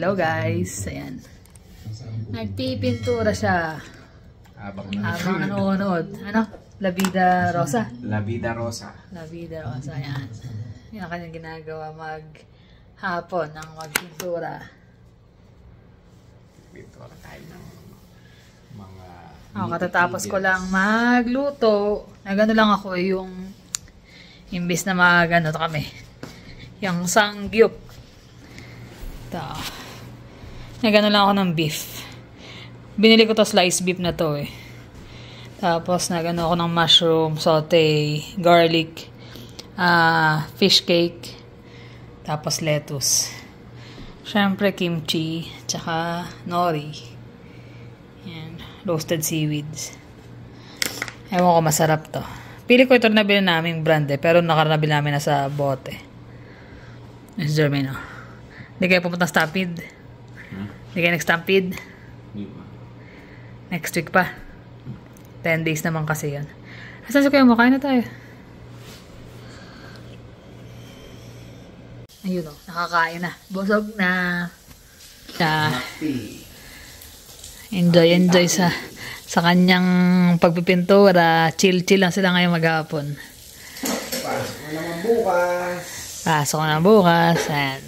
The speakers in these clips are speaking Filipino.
Hello guys. Ayan. Nagpipintura siya. Habang nanonood. Ano? La Vida Rosa. La Vida Rosa. La Vida Rosa. Ayan. Yan ang kanyang ginagawa maghapon ng magpintura. Pintura tayo ng mga... Katatapos ko lang magluto. Nagano lang ako yung imbis na magano kami. Yung sangyup. Nagano lang ako ng beef. Binili ko to sliced beef na to eh. Tapos nagano ako ng mushroom, saute, garlic, fish cake, tapos lettuce. Syempre kimchi, tsaka nori. Yan, roasted seaweeds. Ewan ko, masarap to. Pili ko ito nabili naming brand eh, pero nakaranabil namin na sa bote. Miss Jermaine, oh. Hindi kayo pupunta Stampede? Hindi kayo nag-Stampede? Next week pa. 10 days naman kasi yan. Asan sa kayo mo? Kain na tayo. Ayun o. Nakakain na. Busog na. Enjoy sa kanyang pagpipintura. Chill lang sila ngayong maghapon. Pasok na bukas. Ayan.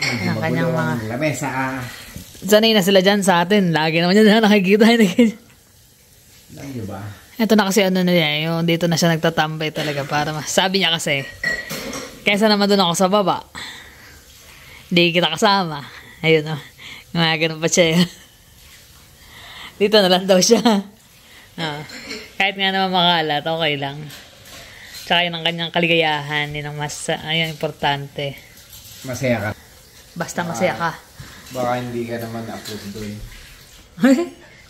Ang kanyang mga lamesa. Sanay na sila dyan sa atin. Lagi naman yan nakikita. Ba? Ito na kasi ano na yan, yung dito na siya nagtatambay talaga para sabi niya kasi, kaysa naman doon ako sa baba, hindi kita kasama. Ayun o, ganun pa siya. Dito na lang daw siya. Kahit nga naman makalat, okay lang. Tsaka yun ang kanyang kaligayahan, yun ang ayun, importante. Masaya ka? Basta masaya ka. Baka hindi ka naman approve doon.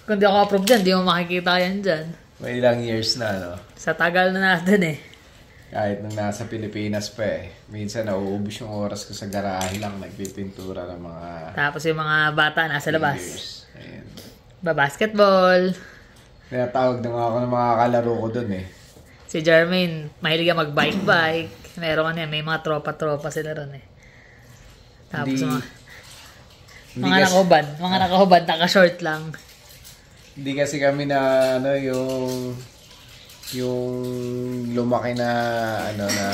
Kung di ako approve dyan, di mo makikita yan dyan. May ilang years na, no? Sa tagal na natin eh. Kahit nung nasa Pilipinas pa eh. Minsan nauubos yung oras ko sa garahe lang, nagpipintura ng mga... Tapos yung mga bata nasa labas. Ayan. Basketball. Tinatawag na ako ng mga kalaro ko dun eh. Si Jermaine, mahilig ka mag-bike. Meron ka may mga tropa-tropa sila ron eh. Tapos mga nakahubad, naka-short lang. Hindi kasi kami na ano yung lumaki na ano na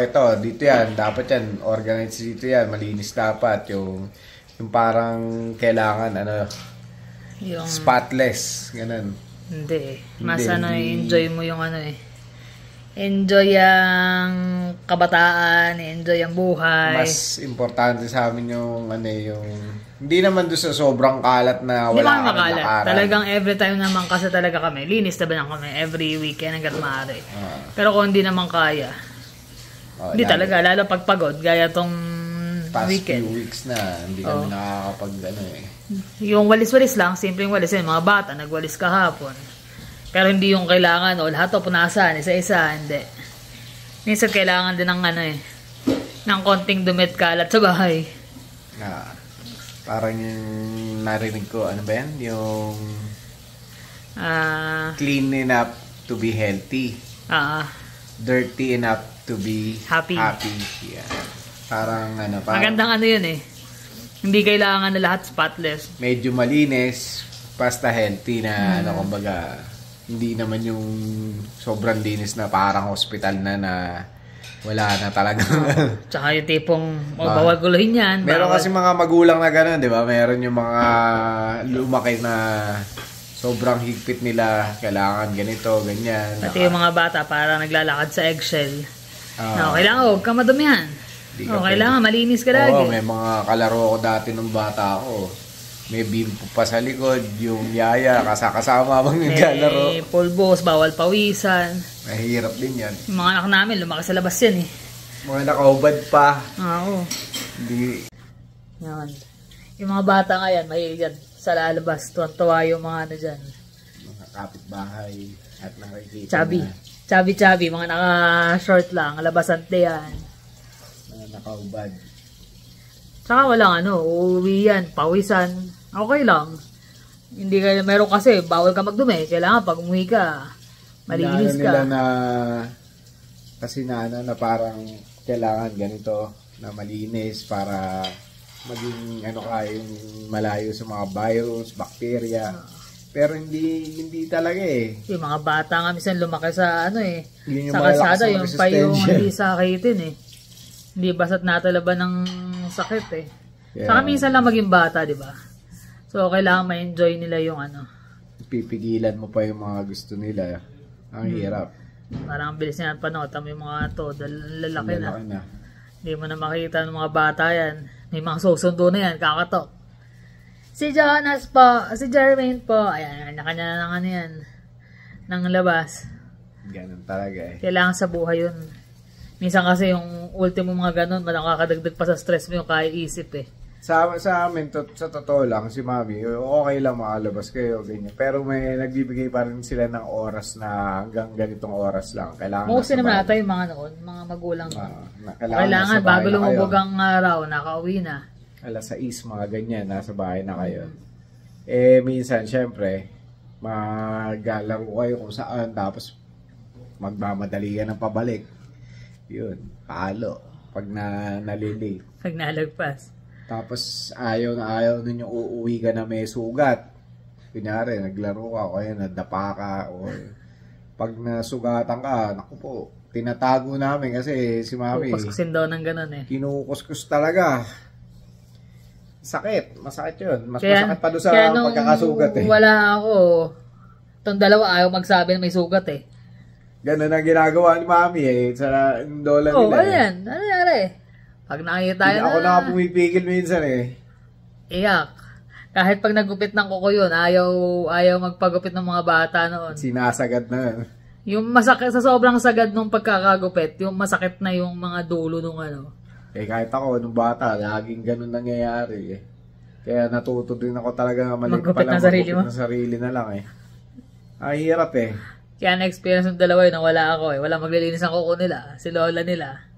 ito dito yan dapat yan organized dito yan malinis dapat yung parang kailangan yung spotless ganun. Hindi mas enjoy mo yung enjoy ang kabataan, enjoy ang buhay. Mas importante sa amin yung yung hindi naman doon sa sobrang kalat na wala kami nakaran. Talagang every time naman kasi talaga kami, linis na ba lang kami every weekend hanggat maaari. Pero kung hindi naman kaya, hindi talaga, lalo pag pagod, gaya tong past weekend. Few weeks na, hindi kami nakakapag Yung walis-walis lang, simpleng walis. Mga bata, nagwalis kahapon. Pero hindi yung kailangan, lahat o punasan, isa-isa, hindi. Minsan kailangan din ng ng konting dumit kalat sa bahay. Parang yung narinig ko, ano ba yan? Yung clean enough to be healthy. Dirty enough to be happy. Yeah. Parang magandang yun eh. Hindi kailangan na lahat spotless. Medyo malinis, basta healthy na kumbaga, hindi naman yung sobrang linis na parang hospital na wala na talaga. Tsaka yung tipong bawal guluhin yan. Meron kasi mga magulang na gano'n, di ba? Meron yung mga lumaki na sobrang higpit nila. Kailangan ganito, ganyan. Pati yung mga bata parang naglalakad sa eggshell. Kailangan huwag ka madumihan. Kailangan malinis ka lagi. May mga kalaro ko dati nung bata ako. May bimpo pa sa likod, yung yaya, kasama bang naglalaro. May pulbos, bawal pawisan. Mahirap din yan. Yung mga anak namin, lumaki sa labas yan eh. Mga nakahubad pa. Oo. Hindi. Yan. Yung mga bata nga yan, mahilig yan sa lalabas. Tuwa yung mga dyan. Mga kapitbahay at nakikita Chubby. Chubby. Mga naka-short lang. Labasante yan. Mga nakahubad. Tsaka walang uuwi yan, pawisan, okay lang. Hindi ka, meron kasi, bawal ka magdumi. Kailangan pag umuwi ka, malinis ka. Nila na, kasi na parang kailangan ganito, na malinis para maging ano ka, yung malayo sa mga virus, bacteria. Pero hindi talaga eh. Yung mga bata nga minsan lumaki sa ano eh. Yun yung Sa malakas kalsada, ang yung pa yung resistensya. hindi sakitin eh. Hindi basta't natalaban ng sakit eh. Yeah. Saka minsan lang maging bata, di ba? So, kailangan ma-enjoy nila yung ano. Pipigilan mo pa yung mga gusto nila. Ang hirap. Parang ang bilis niya panahon. Tama yung mga to, lalaki na. Lalaki na. Hindi mo na makita ng mga bata yan. May mga susundo na yan, kakatok. Si Jonas po, si Jermaine po. Ayan, kanya-kanya na ng ano yan. Ng labas. Ganun talaga eh. Kailangan sa buhay yun. Minsan kasi yung ultimo mga ganun, nakakadagdag pa sa stress mo yung kaya isip eh. Sa amin, sa totoo lang, si Mami, okay lang makalabas kayo, ganyan. Pero may nagbibigay pa rin sila ng oras na hanggang ganitong oras lang. Kailangan Mostly naman natin yung mga noon, mga magulang. Kailangan bago lumubog ang araw, nakauwi na. Alas 6, mga ganyan, nasa bahay na kayo. Minsan, syempre, maglalaro kayo kung saan, tapos magmamadali ka ng pabalik. Yun, palo. Pag nalilate. Pag nalagpas. Tapos ayaw ninyong uuwi ka na may sugat. Kunyari, naglaro ka, o kaya nadapa ka, o pag nasugatan ka, naku po, tinatago namin kasi si Mami. Kuskusin daw ng ganun eh. Kinukuskus talaga. Sakit, masakit yun. Kaya, masakit pa doon sa kaya pagkakasugat eh. Wala ako, itong dalawa ayaw magsabi na may sugat eh. Ganun ang ginagawa ni Mami eh, sa dola nila. Ano yan? Ano nangyari? Pag nakita tayo Ako na pumipigil minsan eh. Iyak. Kahit pag nagupit ng kuko yun, ayaw magpagupit ng mga bata noon. Sinasagad na yun. Yung masakit, sa sobrang sagad nung pagkakagupit, yung masakit na yung mga dulo nung ano. Kahit ako, nung bata, laging ganun nangyayari eh. Kaya natuto din ako talaga Magupit ng sarili mo? Magupit ng sarili na lang eh. Ay, hirap eh. Kaya na-experience ng dalawa yun, wala ako eh. Wala maglilinis ang kuko nila, si lola nila.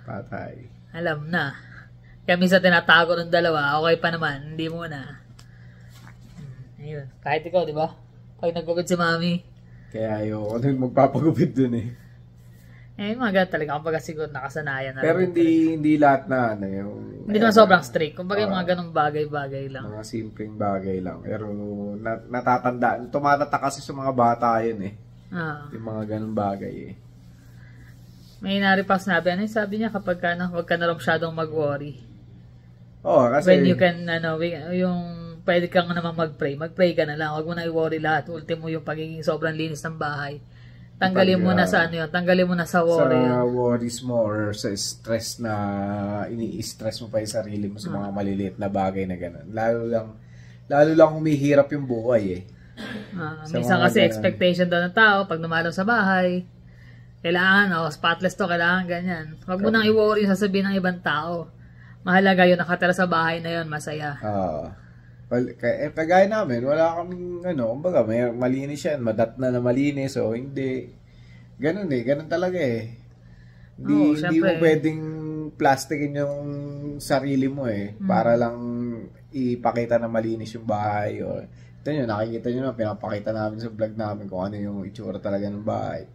Patay. Alam na. Kaya minsan tinatago ng dalawa, okay pa naman, hindi muna. Ayun. Kahit ikaw, di ba? Pag nagupit si Mami. Kaya ayoko din magpapagupit dun eh. Mga ganun talaga, kumbaga siguro nakasanayan na. Pero hindi lahat na ano yung... Hindi naman sobrang strict. Kumbaga yung mga ganung bagay-bagay lang. Mga simpleng bagay lang. Pero natatandaan. Tumatatak kasi sa mga bata yun eh. Yung mga ganung bagay eh. May naripa sinabi, ano yung sabi niya kapag huwag ka na lang masyadong mag-worry. Kasi... When you can, yung pwede kang naman mag-pray ka na lang. Huwag mo na i-worry lahat. Ultimo yung pagiging sobrang linis ng bahay. Tanggalin mo na sa tanggalin mo na sa worry. Sa worries mo or sa stress na ini-stress mo pa yung sarili mo sa mga maliliit na bagay na gano'n. Lalo lang humihirap yung buhay eh. Minsan kasi ganun. Expectation daw ng tao pag dumalaw sa bahay. Kailangan, spotless to, kailangan ganyan. Huwag mo nang i-worry yung sasabihin ng ibang tao. Mahalaga yun, nakatira sa bahay na yun, masaya. Kagaya namin, wala kaming, kumbaga, may malinis yan, madatna na malinis, o hindi. Ganun eh, ganun talaga eh. Hindi mo pwedeng plastikin yung sarili mo eh, para lang ipakita na malinis yung bahay. Ito nyo, nakikita nyo na, pinapakita namin sa vlog namin kung ano yung itsura talaga ng bahay.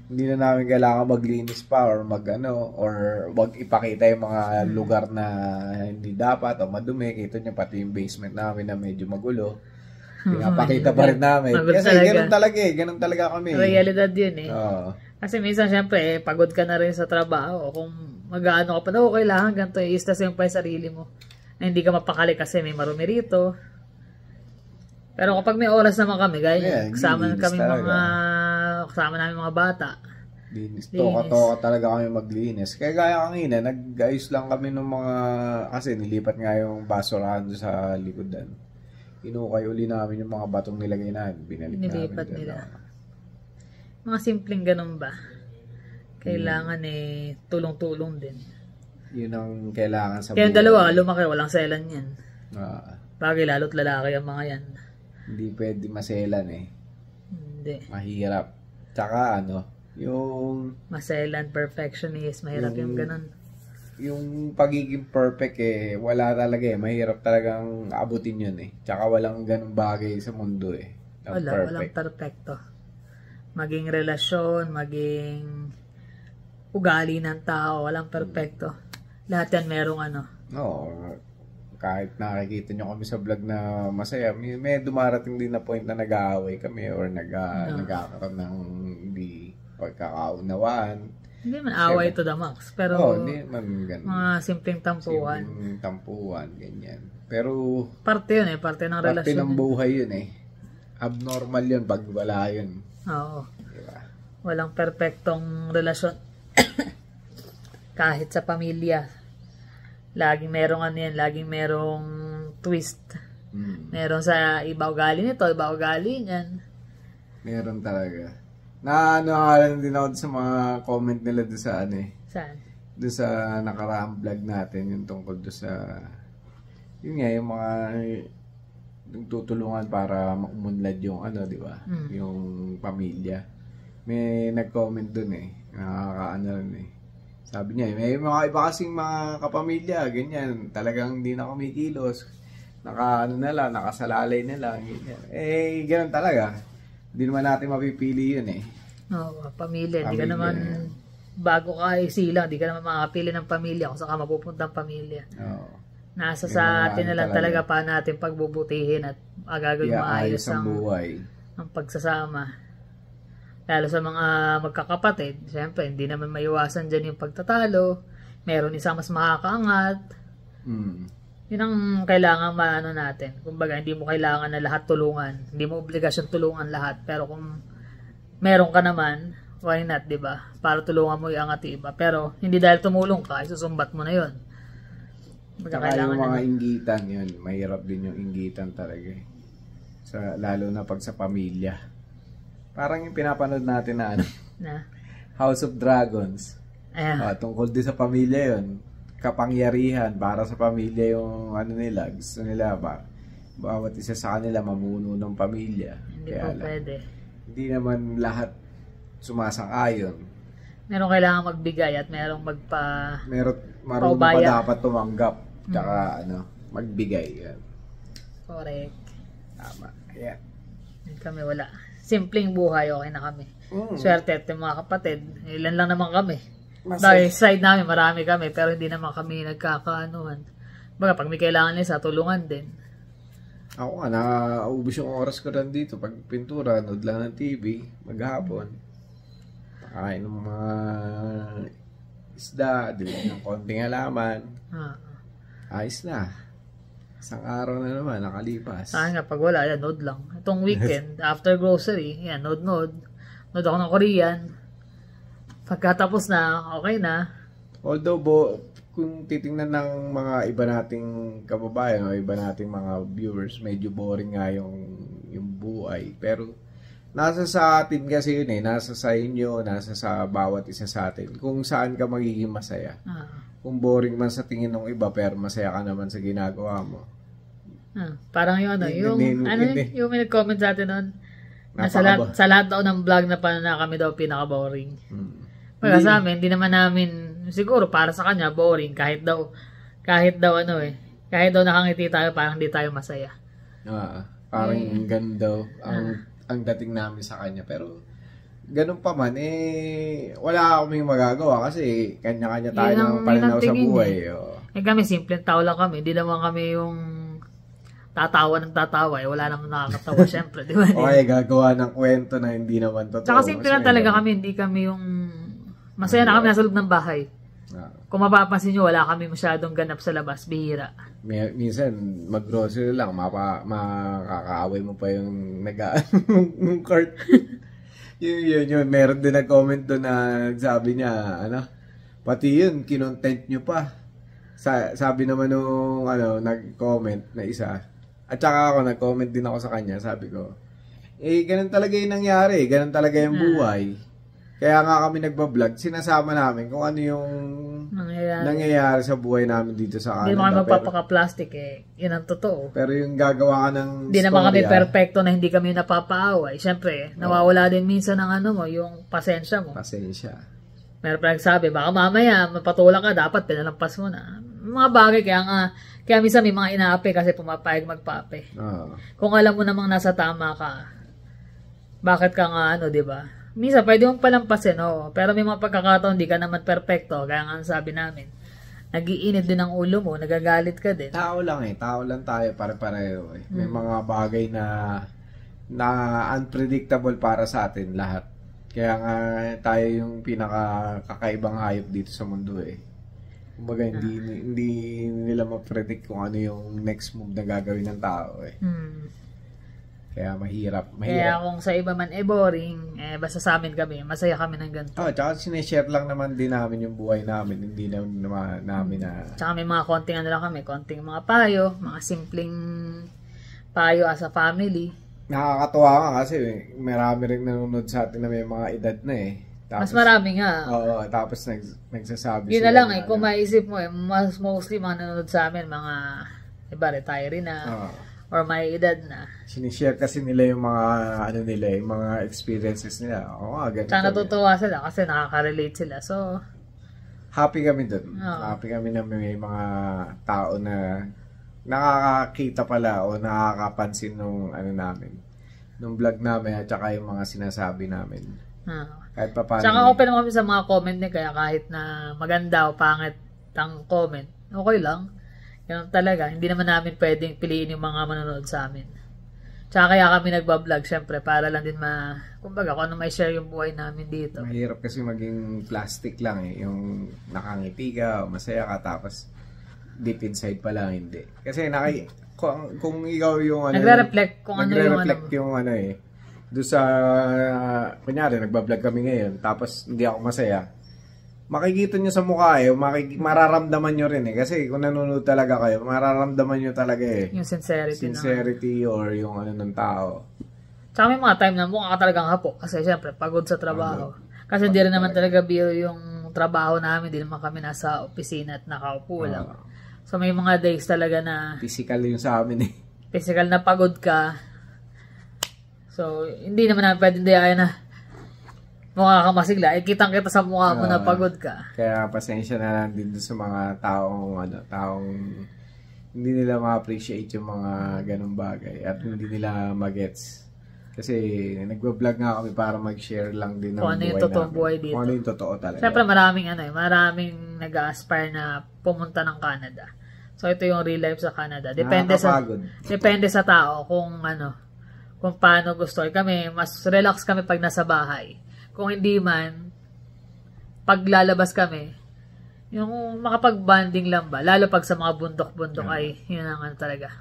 Hindi na namin kailangan maglinis pa or or wag ipakita yung mga lugar na hindi dapat o madumi. Kita nyo pati yung basement namin na medyo magulo. Pinapakita pa rin namin. Kasi ganun talaga kami. Realidad yun eh. Kasi minsan syempre pagod ka na rin sa trabaho. Kung mag-ano ka pa, kailangan ganito i-stress yung pa yung sarili mo. Na hindi ka mapakali kasi may marumi rito. Pero kapag may oras naman kami, kasama namin mga bata. Toka talaga kami maglinis. Kaya gaya kanina, nag-ayos lang kami ng mga, kasi nilipat nga yung basurahan sa likodan. Inukay uli namin yung mga batong nilagay namin. Nilipat nila. Mga simpleng ganun ba? Kailangan tulong-tulong din. Yun ang kailangan sa buhay. Kaya yung dalawa, lumaki, walang selan yan. Bagay lalo't lalaki ang mga yan. Hindi pwede maselan eh. Hindi. Mahirap. Tsaka yung... Maselan, perfectionist, mahirap yung ganun. Yung pagiging perfect wala talaga mahirap talagang abutin yun eh. Tsaka walang ganung bagay sa mundo eh. Walang perfecto. Maging relasyon, maging ugali ng tao, walang perfecto. Lahat yan merong kahit nakikita nyo kami sa vlog na masaya, may dumarating din na point na nag-aaway kami or nagkakaroon ng hindi pagkakaunawaan. Hindi man away to the max, pero hindi man ganun. Mga simpleng tampuhan. Simpleng tampuhan, ganyan. Pero parte yun parte ng relasyon. Parte ng buhay yun Abnormal yun pag wala yun. Oo. Diba? Walang perpektong relasyon. Kahit sa pamilya. Laging merong laging merong twist. Meron sa iba ugali nito, iba ugali niyan. Meron talaga. Naano din ako sa mga comment nila doon sa Saan? Doon sa nakaraang vlog natin, yung tungkol doon sa yun nga, yung mga yung tutulungan para makumunlad yung di ba? Yung pamilya. May nag-comment doon nakakaano rin Sabi niya, may mga iba kasing mga kapamilya, ganyan, talagang hindi na kumikilos. Nakasalalay na lang, ganyan. Ganun talaga. Hindi naman natin mapipili yun Oo, pamilya. Hindi ka naman, bago ka isilang, hindi ka naman makapili ng pamilya kung saan ka mapupunta ang pamilya. Oo. Nasa sa atin na lang talaga pa natin pagbubutihin at agagawin maayos ang buhay. Ang pagsasama. Lalo sa mga magkakapatid, siyempre, hindi naman maiwasan dyan yung pagtatalo. Meron isang mas makakaangat. Yun ang kailangan maano natin. Kumbaga, hindi mo kailangan na lahat tulungan. Hindi mo obligasyon tulungan lahat. Pero kung meron ka naman, why not, di ba? Para tulungan mo yung angat iba. Pero, hindi dahil tumulong ka, isusumbat mo na yun. Saka yung mga inggitan yun, mahirap din yung inggitan talaga lalo na pag sa pamilya. Parang yung pinapanood natin na House of Dragons. Tungkol din sa pamilya yun. Kapangyarihan para sa pamilya yung nila. Gusto nila bawat isa sa kanila mamuno ng pamilya. Hindi po pwede. Hindi naman lahat sumasang-ayon. Merong kailangan magbigay at merong marunong pa dapat tumanggap. Tsaka magbigay. Yan. Correct. Tama. Yan. Kami wala. Simpleng buhay, okay na kami. Swerte at yung mga kapatid, ilan lang naman kami. Dahil side namin, marami kami, pero hindi naman kami nagkakaanuhan. Baga, pag may kailangan nila, tulungan din. Ako nga, nakaubos yung oras ko rin dito. Pag pintura, nood lang ng TV, maghapon. Pakain ng mga isda, dilig ng konting halaman. Ayos na. Isang araw na naman, nakalipas. Saan nga, pag wala, nood lang. Itong weekend, after grocery, nood. Nood ako ng Korean. Pagkatapos na, okay na. Although, kung titingnan ng mga iba nating kababayan o iba nating mga viewers, medyo boring nga yung buhay. Pero, nasa sa atin kasi yun nasa sa inyo, nasa sa bawat isa sa atin. Kung saan ka magiging masaya. Kung boring man sa tingin ng iba, pero masaya ka naman sa ginagawa mo. Parang yung yung may nag-comment sa atin nun, sa lahat daw ng vlog na kami daw pinaka-boring. Para sa amin, hindi naman namin, siguro para sa kanya, boring. Kahit daw nakangiti tayo, parang hindi tayo masaya. Parang ganun daw ang dating namin sa kanya. Pero, ganun pa man, wala kaming magagawa kasi kanya-kanya tayo ng pananaw sa buhay. Kami, simpleng tao lang kami. Hindi naman kami yung tatawa. Wala naman nakakatawa, syempre. Di ba? Okay, gagawa ng kwento na hindi naman totoo. Tsaka simple lang talaga kami. Hindi kami yung masaya na kami nasa loob ng bahay. Kung mapapansin nyo, wala kami masyadong ganap sa labas. Bihira. Minsan, mag-grocery lang. Makakaaway mo pa yung yung cart. Yun. Meron din nag-comment doon na sabi niya, pati yun, kinontent nyo pa. Sabi naman nung, nag-comment na isa. At saka ako, nag-comment din ako sa kanya. Sabi ko, ganun talaga yung nangyari. Ganun talaga yung buhay. Kaya nga kami nagbablog, sinasama namin kung ano yung nangyayari sa buhay namin dito sa Canada. Hindi naman magpapaka-plastic yun ang totoo. Pero yung gagawa ka ng hindi naman kami perfecto na hindi kami napapaaway. Siyempre, nawawala din minsan ng yung pasensya mo. Pasensya. Meron pa nagsabi, baka mamaya, mapatulak ka, dapat pinalampas mo na. Mga bagay, kaya minsan may mga inaapi kasi pumapayag magpaapi. Kung alam mo namang nasa tama ka, bakit ka nga di ba? Minsan, pwede mong palampasin, pero may mga pagkakataon, hindi ka naman perfecto, kaya nga sabi namin, Nagiinit din ang ulo mo, nagagalit ka din. Tao lang tayo, pare-pareho eh. May mga bagay na unpredictable para sa atin lahat. Kaya nga tayo yung pinaka-kakaibang hayop dito sa mundo eh. Kumbaga hindi nila ma-predict kung ano yung next move na gagawin ng tao eh. Kaya mahirap. Kaya kung sa iba man boring, basta sa amin kami, masaya kami ng ganito. Tsaka sinishare lang naman din namin yung buhay namin, hindi naman namin na... Tsaka may mga konting lang kami, konting mga payo, mga simpleng payo as a family. Nakakatuwa nga kasi marami rin nanonood sa atin na may mga edad na eh. Tapos, mas marami nga. Oo, tapos nagsasabi yun na lang kung maisip mo mas mostly mga nanonood sa amin, mga iba retiree na. Or may edad na. Sinishare kasi nila yung mga yung mga experiences nila. Oo nga, ganito. Tsaka natutuwa sila kasi nakaka-relate sila. So, happy kami dun. Happy kami na may mga tao na nakakakita pala o nakakapansin nung nung vlog namin at saka yung mga sinasabi namin. Kahit pa paano. Tsaka open naman kami sa mga comment niya, kaya kahit na maganda o pangit ang comment, okay lang. Ganun talaga. Hindi naman namin pwedeng piliin yung mga manonood sa amin. Tsaka kaya kami nagbablog, syempre, para lang din kumbaga, kung ano may share yung buhay namin dito. Mahirap kasi maging plastic lang eh. Yung nakangiti ka, o masaya ka, tapos deep inside pa lang hindi. Kasi kung ikaw yung nagre-reflect kung ano yung doon sa, kunyari, nagbablog kami ngayon, tapos hindi ako masaya, makikita nyo sa mukha mararamdaman nyo rin eh. Kasi kung nanonood talaga kayo, mararamdaman nyo talaga eh. Yung sincerity or yung ng tao. Tsaka may mga time na mukha ka talagang hapo. Kasi syempre, pagod sa trabaho. Kasi hindi rin naman talaga biro yung trabaho namin. Hindi naman kami nasa opisina at nakaupo lang. So may mga days talaga na physical yung sa amin eh. Physical na pagod ka. So, hindi naman namin pwedeng diyan na mukha ka masigla, kitang-kita sa mukha mo na pagod ka. Kaya pasensya na lang din sa mga taong hindi nila ma-appreciate yung mga ganung bagay at hindi nila magets. Kasi nagba-vlog nga kami para mag-share lang din ng buhay namin. Kung ano yung totoong buhay dito. Kung ano yung totoo talaga. Siyempre maraming nag-aspire na pumunta ng Canada. So ito yung real life sa Canada. Depende sa tao kung paano gusto. Kami, mas relax kami pag nasa bahay. Kung hindi man, pag lalabas kami, yung makapag-banding lang ba, lalo pag sa mga bundok-bundok ay, yun ang talaga.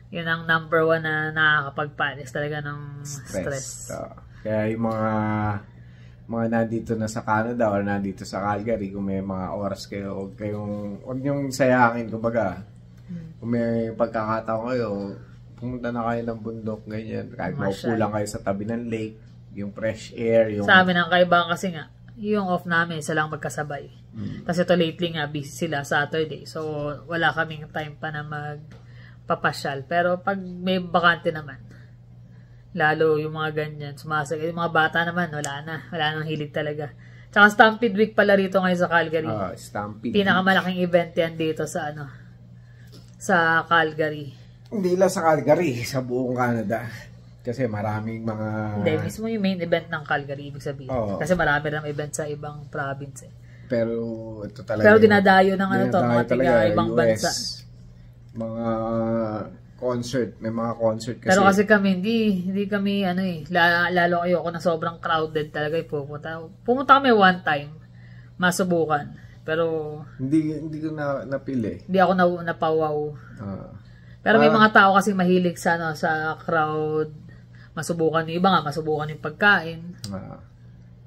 Yun ang number 1 na nakakapagpalis talaga ng stress. Kaya yung mga nandito na sa Canada or nandito sa Calgary, kung may mga oras kayo, huwag niyong sayangin, kumbaga. Kung may pagkakataon kayo, pumunta na kayo ng bundok, ganyan. Kahit maupo lang kayo sa tabi ng lake, yung fresh air. Sa amin ang kaibahan kasi nga, yung off namin, isa lang magkasabay. Kasi ito lately nga, busy sila Saturday. So, wala kaming time pa na magpapasyal. Pero pag may bakante naman, lalo yung mga ganyan, sumasagay. Yung mga bata naman, wala nang hilig talaga. Tsaka Stampede Week pala rito ngayon sa Calgary. Stampede. Pinakamalaking event yan dito sa sa Calgary. Hindi lang sa Calgary, sa buong Canada. Kasi maraming mga... Hindi, mismo yung main event ng Calgary, ibig sabihin. Kasi marami rin event sa ibang province eh. Pero ito talaga... Pero dinadayo ng mga tiga ibang bansa. Mga concert, may mga concert kasi. Pero kasi kami, hindi kami, lalo ayoko na sobrang crowded talaga pumunta kami one time, masubukan. Pero... Hindi ko napili. Hindi ako napawaw. Pero may mga tao kasi mahilig sa crowd. Masubukan yung iba nga, masubukan yung pagkain.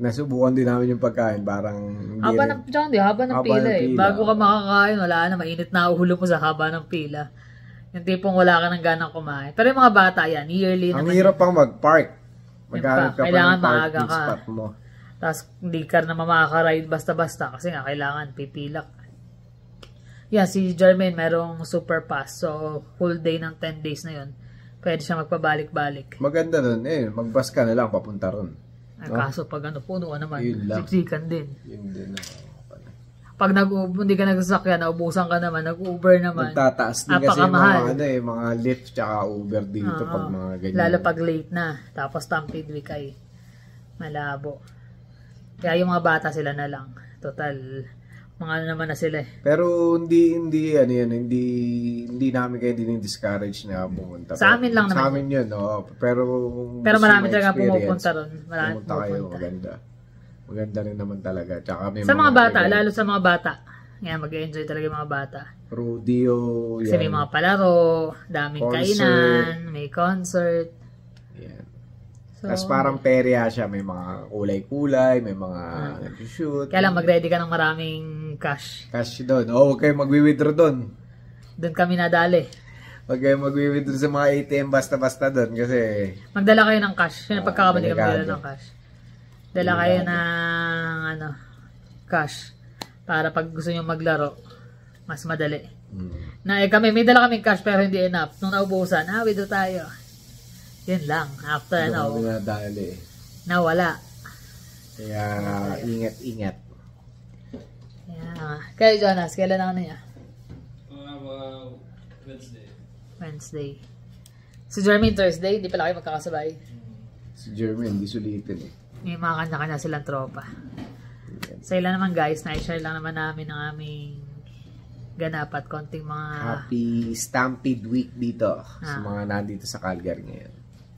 Nasubukan din namin yung pagkain, parang haba ng pila eh. Bago ka makakain, wala na, mainit na uhulo mo sa haba ng pila. Yung tipong wala ka ng ganang kumain. Pero yung mga bata yan, yearly naman. Ang hirap pang mag-park. Maghanap ka pa ng parking spot mo. Tapos hindi ka na makaka-ride basta-basta kasi nga kailangan pipila ka. Yeah, si Jermaine merong super pass. So, full day ng 10 days na yun. Pwede siya magpabalik-balik. Maganda nun mag-bus ka na lang papunta ron. Kaso pag puno ka naman, siksikan din. Yun din. Pag hindi ka nagsasakyan, naubusan ka naman, nag-Uber naman. Nagtataas din kasi mga Lyft tsaka Uber dito pag mga ganyan. Lalo pag late na. Tapos Stampede Week malabo. Kaya yung mga bata sila na lang. Total, Mga ano naman na sila eh. Pero hindi namin kayo discourage na pumunta. Sa amin lang naman. Sa amin yun, no. Pero marami talaga pumupunta ron. Marami pumunta kayo, maganda. Maganda rin naman talaga. Tsaka may sa mga bata, lalo sa mga bata. Yan, mag-enjoy talaga yung mga bata. Rodeo, yan. Kasi may mga palaro, daming kainan, may concert. Yan. So, tapos parang perya siya, may mga kulay-kulay, may mga nag-shoot. Kaya lang, mag-ready ka ng maraming cash. Cash doon. Oo, okay, mag-withdraw doon. Doon kami nadali. Huwag kayo mag-withdraw sa mga ATM basta-basta doon kasi... Magdala kayo ng cash. Yun ang pagkakabali kami magdala ng cash. Dala kayo ng cash. Para pag gusto nyo maglaro, mas madali. Kami, may dala kaming cash pero hindi enough. Nung naubusan, withdraw tayo. Yun lang. After, nawala. Kaya, ingat-ingat. Kaya, Jonas, kailan ako niya? Wednesday. Si Jermaine Thursday, hindi pala kayo magkakasabay. Si Jermaine, hindi sulitin eh. May mga kanya-kanya silang tropa. Sa ilan naman guys, na-share lang naman namin ang aming ganap at konting mga... Happy Stampede Week dito sa mga nandito sa Calgary ngayon.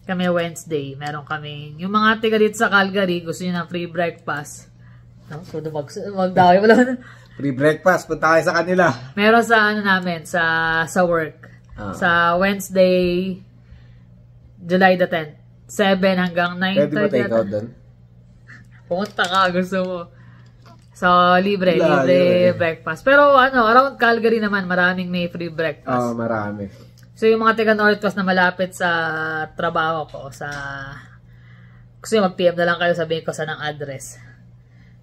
Kami Wednesday, meron kaming... Yung mga tiga dito sa Calgary, gusto nyo ng free breakfast. So, magdaway mo lang. Free breakfast, punta kayo sa kanila. Meron sa namin, sa work. Sa Wednesday, July the 10th. 7 hanggang 9:30. Pwede ba take out doon? Pumunta ka, gusto mo. So, libre breakfast. Pero around Calgary naman, maraming may free breakfast. Marami. So, yung mga taga Northwest na malapit sa trabaho ko, gusto nyo mag-PM na lang kayo, sabihin ko saan ang address.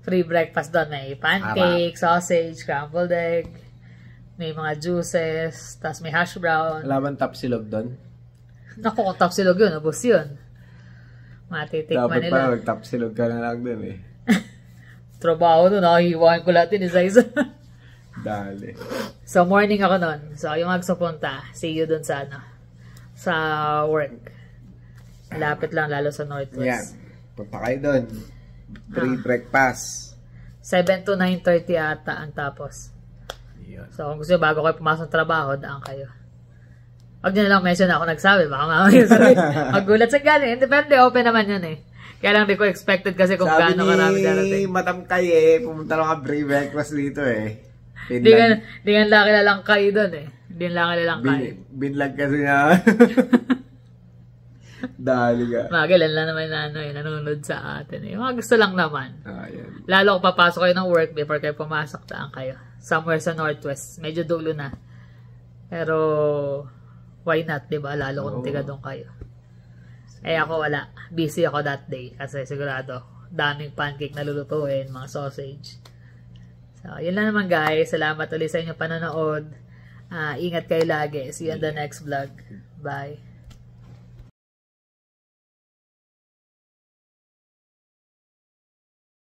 Free breakfast doon. May pancake, sausage, scrambled egg, may mga juices, tas may hash brown. Laban tapsilog doon? Naku, kung tapsilog yun, ubos yun. Matitikman nila. Dapat pa, magtapsilog ka na lang doon eh. Trabaho doon, nakahiwain ko lahat yun, isa-isa. Dali. So, morning ako nun. So, yung magsupunta, see you dun sa sa work. Lapit lang, lalo sa Northwest. Yan. Punta kayo dun. Free breakfast. 7 to 9:30 ata ang tapos. Yan. So, kung gusto nyo, bago kayo pumasok ng trabaho, daan kayo. Huwag nyo na lang mention ako nagsabi. Baka mamaya sabi, maggulat sa galing. Depende, open naman yun eh. Kaya lang di ko expected kasi kung gaano karami darating. Sabi ni Matamkay eh, pumunta lang ka free breakfast dito eh. Di nga lang kilalang kayo doon eh. Di nga lang kilalang kayo. Binlag kasi nga. Dali ka. Magalan lang naman na nanonood sa atin eh. Mga gusto lang naman. Yan. Lalo kung papasok kayo ng work before kayo pumasok, taan kayo. Somewhere sa Northwest. Medyo dulo na. Pero, why not, diba? Lalo kung tiga doon kayo. Eh ako wala. Busy ako that day. Kasi sigurado, daming pancake na lulutuin, mga sausage. So, yun lang naman guys. Salamat ulit sa inyong panonood. Ingat kayo lagi. See you on the next vlog. Bye.